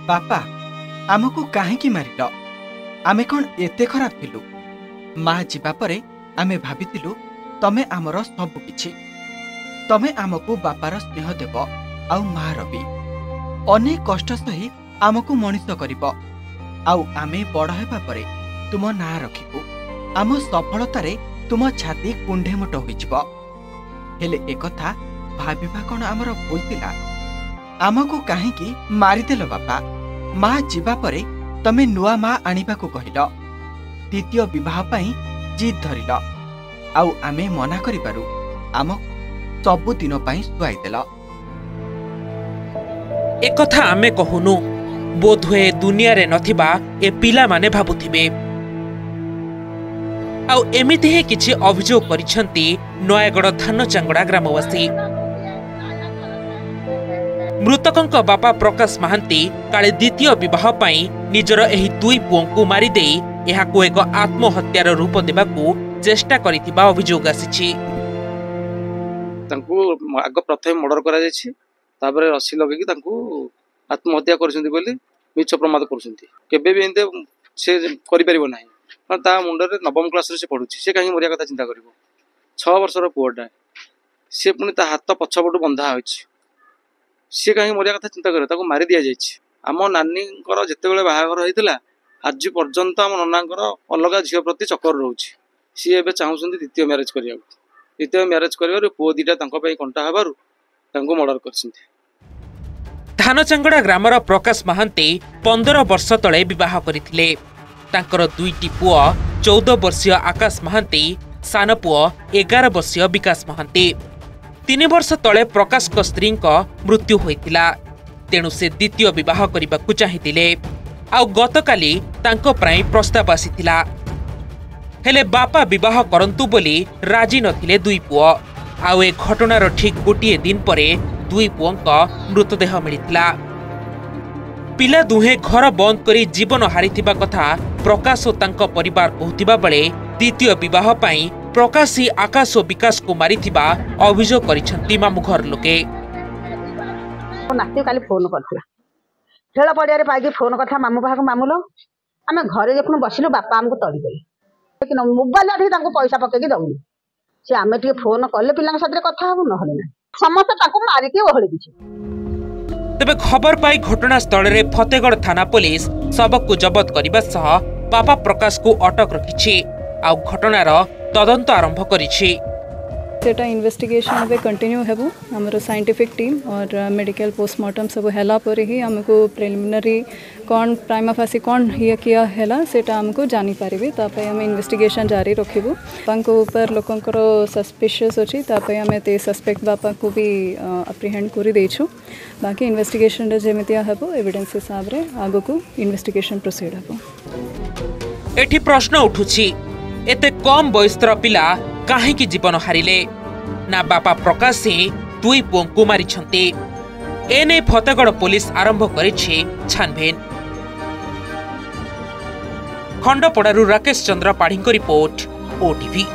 बापा आमको काहेकी मारिल आमे कौन एते खराब थिलु माँ जीवा परे आमे भाबिथिलु तमे आमर सब किछि तमे आमको बापार स्नेह देव आउ माँ रवि अनेक कष्ट सही आमको मनिष करिब आउ आमे बड़ हेबा परे तुम ना रखिबु आम सफलतारे तुम छाती कुंढेमुट होइजिब हेले एकथा भाबिबा कौन आमर भूल थिला आमको काहेकी मारिदेल बापा माँ जीवा परे तमे नुआ माँ आनिबाकू कहिल द्वितीय विवाह पाई जिद धरिल आउ आमे मना करिबारु आम सबु दिन पाई सुआइदेल एकथा आमे कहूनु बोधुए दुनिया रे नथिबा ए पिला माने भाबुथिबे आउ एमिति हे किछि अभियोग करिसंती नयागढ़ धानचांगड़ा ग्रामवासी मृतकंक बापा प्रकाश महांती काले द्वितीय विवाह पाई निजर एही दुई पुओंकु मारी देई एहाकु एक आत्महत्यार रूप देबाकू चेष्टा करिथिबा अभियोग आसीछि तांकू आग प्रथम मर्डर करा जायछि ताबरे रस्सी लगेकी तांकू आत्महत्या करछन्ती बोली मिछ प्रमाद करछन्ती केबे भी एंते से करि परिबो नाही कारण ता मुंडरे नवम क्लास रे से पढुछि से काहे मरिया कथा चिंता करिवो 6 वर्षर पुओटा से पुनी ता हाथ पछपटु बंधा होछि से कहीं मरिया कथा चिंता करे मारी दि जाइए आम नानी जिते बड़े बाहागर होता आज पर्यंत आम ननांकर अलग झील प्रति चक्कर रोचे सी ए चाहूँ द्वितीय म्यारेज करने द्वितीय म्यारेज कर पुओ दीटा कंटा हबार मर्डर कर धानचांगड़ा ग्रामर प्रकाश महांती 15 वर्ष तले विवाह करथिले तांकर दुईटी पुओ 14 वर्षीय आकाश महांती सान पुओ 11 वर्षीय विकास महांती 3 वर्ष तले प्रकाश को स्त्री मृत्यु होइतिला तेणु से द्वितीय विवाह करने चाहिए आउ गतकाली तांको प्राय प्रस्ताव आसीथिला हेले बापा विवाह करंतु बोली राजी नथिले दुई पुओ आउ ए घटनार ठीक गोटे दिन परे दुई पुओंक मृतदेह मिलिथिला पिला दुहे घर बंद करी जीवन हारिथिबा कथा प्रकाश और तांको परिवार कहथिबा बेले द्वितीय विवाह पाई प्रकाश ही आकाश और विकास को मारिथिबा अभियोग करिसंती मामु घर लोके नाती काली फोन करथिला खेल पड़िया रे पाइकी फोन करथा मामु बाहा को मामुलो आमे घरे जखन बसिलु बापा हमको तड़ी देले लेकिन मोबाइल आठी तांको पैसा पकेकी दउनी से आमे टिके फोन करले पिलांग साथरे कथा हबु न हले ना समस्त तांको मारिके ओहଳି दिछि तबे खबर पाई घटनास्थल रे फतेगढ़ थाना पुलिस सबक को जब्त करबा सह बापा प्रकाश को अटक रखिछि आ घटनार तदंत आरंभ करिछि सेटा इन्वेस्टिगेशन अब कंटिन्यू हेबो हमरो साइंटिफिक टीम और मेडिकल पोस्टमार्टम सब हैला पर ही हमको प्रिलिमिनरी कौन प्राइमा फासी कौन हिया किया हैला सेटा हमको जानी पारिबे तापय हम इन्वेस्टिगेशन जारी रखिबो तांको ऊपर लोकंकर सस्पिशियस अछि तापय हम ते सस्पेक्ट बापा को भी अप्रीहेंड करि दैछु बाकी इन्वेस्टिगेशन रे जेमितिया हेबो एविडेंस हिसाब रे आगो को इन्वेस्टिगेशन प्रोसीड हेबो एठी प्रश्न उठुछि एते कम बयस्तर पिला काहेकि जीवन हारिले ना बापा प्रकाश ही दुई पुओंकु मारिछन्ते एने फतेगढ़ पुलिस आरंभ करिछि छानबीन खंडपड़ारू राकेश चंद्र पाढ़ी रिपोर्ट ओटीवी।